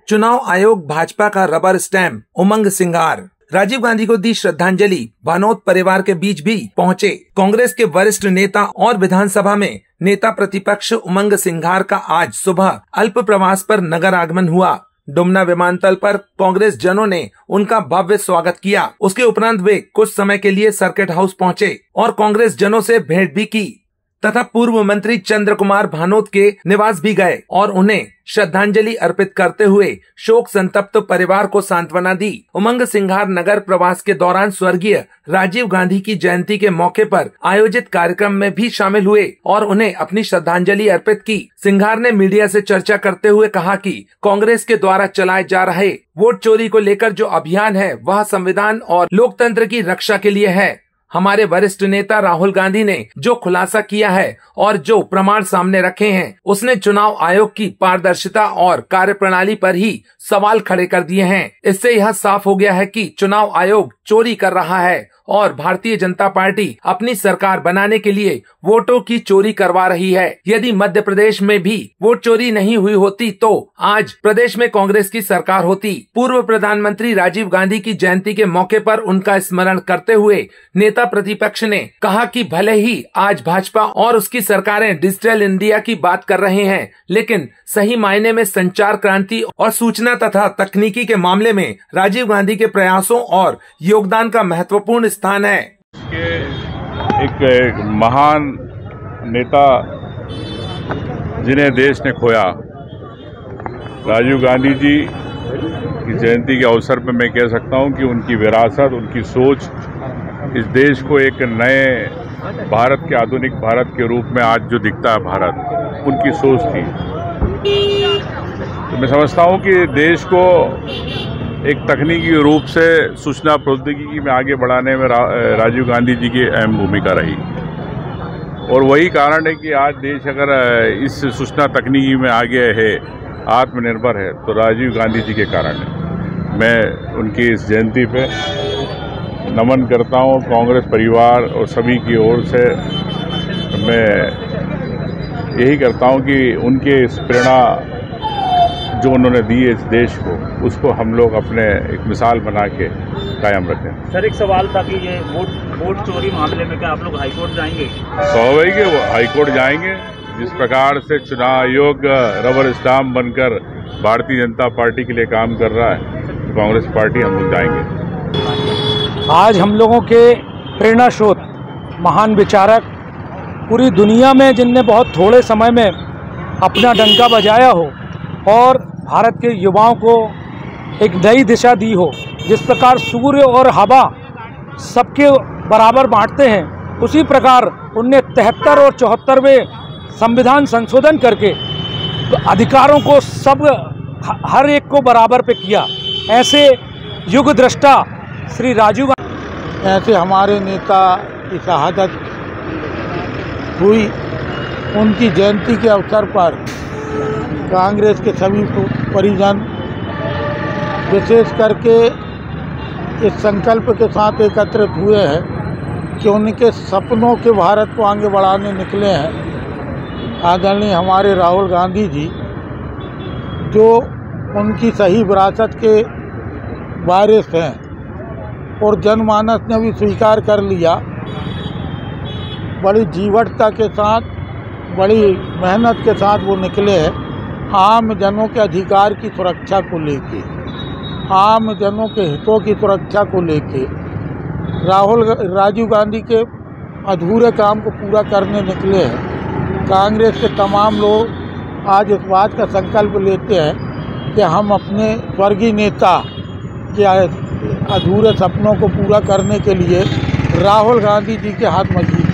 चुनाव आयोग भाजपा का रबर स्टैम्प उमंग सिंघार। राजीव गांधी को दी श्रद्धांजलि, भानोत परिवार के बीच भी पहुंचे कांग्रेस के वरिष्ठ नेता और विधानसभा में नेता प्रतिपक्ष उमंग सिंघार का आज सुबह अल्प प्रवास पर नगर आगमन हुआ। डुमना विमानतल पर कांग्रेस जनों ने उनका भव्य स्वागत किया। उसके उपरांत वे कुछ समय के लिए सर्किट हाउस पहुंचे और कांग्रेस जनों से भेंट भी की तथा पूर्व मंत्री चंद्र कुमार भानोत के निवास भी गए और उन्हें श्रद्धांजलि अर्पित करते हुए शोक संतप्त परिवार को सांत्वना दी। उमंग सिंघार नगर प्रवास के दौरान स्वर्गीय राजीव गांधी की जयंती के मौके पर आयोजित कार्यक्रम में भी शामिल हुए और उन्हें अपनी श्रद्धांजलि अर्पित की। सिंघार ने मीडिया से चर्चा करते हुए कहा कि कांग्रेस के द्वारा चलाए जा रहे वोट चोरी को लेकर जो अभियान है वह संविधान और लोकतंत्र की रक्षा के लिए है। हमारे वरिष्ठ नेता राहुल गांधी ने जो खुलासा किया है और जो प्रमाण सामने रखे हैं, उसने चुनाव आयोग की पारदर्शिता और कार्यप्रणाली पर ही सवाल खड़े कर दिए हैं। इससे यह साफ हो गया है कि चुनाव आयोग चोरी कर रहा है और भारतीय जनता पार्टी अपनी सरकार बनाने के लिए वोटों की चोरी करवा रही है। यदि मध्य प्रदेश में भी वोट चोरी नहीं हुई होती तो आज प्रदेश में कांग्रेस की सरकार होती। पूर्व प्रधानमंत्री राजीव गांधी की जयंती के मौके पर उनका स्मरण करते हुए नेता प्रतिपक्ष ने कहा कि भले ही आज भाजपा और उसकी सरकारें डिजिटल इंडिया की बात कर रहे हैं, लेकिन सही मायने में संचार क्रांति और सूचना तथा तकनीकी के मामले में राजीव गांधी के प्रयासों और योगदान का महत्वपूर्ण स्थान है। एक महान नेता जिन्हें देश ने खोया, राजीव गांधी जी की जयंती के अवसर पर मैं कह सकता हूं कि उनकी विरासत, उनकी सोच इस देश को एक नए भारत के, आधुनिक भारत के रूप में आज जो दिखता है भारत, उनकी सोच थी। तो मैं समझता हूं कि देश को एक तकनीकी रूप से सूचना प्रौद्योगिकी में आगे बढ़ाने में राजीव गांधी जी की अहम भूमिका रही और वही कारण है कि आज देश अगर इस सूचना तकनीकी में आगे है, आत्मनिर्भर है, तो राजीव गांधी जी के कारण है। मैं उनकी इस जयंती पे नमन करता हूँ कांग्रेस परिवार और सभी की ओर से। मैं यही करता हूँ कि उनके इस प्रेरणा जो उन्होंने दी है इस देश को, उसको हम लोग अपने एक मिसाल बना के कायम रखें। सर, एक सवाल था कि ये वोट चोरी मामले में क्या आप लोग हाईकोर्ट जाएंगे? स्वाभाविक है, वो हाईकोर्ट जाएंगे। जिस प्रकार से चुनाव आयोग रबर स्टाम्प बनकर भारतीय जनता पार्टी के लिए काम कर रहा है, तो कांग्रेस पार्टी हम लोग जाएंगे। आज हम लोगों के प्रेरणा स्रोत, महान विचारक, पूरी दुनिया में जिनने बहुत थोड़े समय में अपना डंका बजाया हो और भारत के युवाओं को एक नई दिशा दी हो, जिस प्रकार सूर्य और हवा सबके बराबर बांटते हैं, उसी प्रकार उनने 73 और 74वें संविधान संशोधन करके अधिकारों को सब हर एक को बराबर पे किया। ऐसे युग दृष्टा श्री राजीव गांधी, ऐसे हमारे नेता की शहादत हुई। उनकी जयंती के अवसर पर कांग्रेस के सभी परिजन विशेष करके इस संकल्प के साथ एकत्रित हुए हैं कि उनके सपनों के भारत को आगे बढ़ाने निकले हैं। आदरणीय हमारे राहुल गांधी जी, जो उनकी सही विरासत के वारिस हैं और जनमानस ने भी स्वीकार कर लिया। बड़ी जीवटता के साथ, बड़ी मेहनत के साथ वो निकले हैं आम जनों के अधिकार की सुरक्षा को लेके, आम जनों के हितों की सुरक्षा को लेके। राजीव गांधी के अधूरे काम को पूरा करने निकले हैं। कांग्रेस के तमाम लोग आज इस बात का संकल्प लेते हैं कि हम अपने स्वर्गीय नेता के अधूरे सपनों को पूरा करने के लिए राहुल गांधी जी के हाथ मजबूत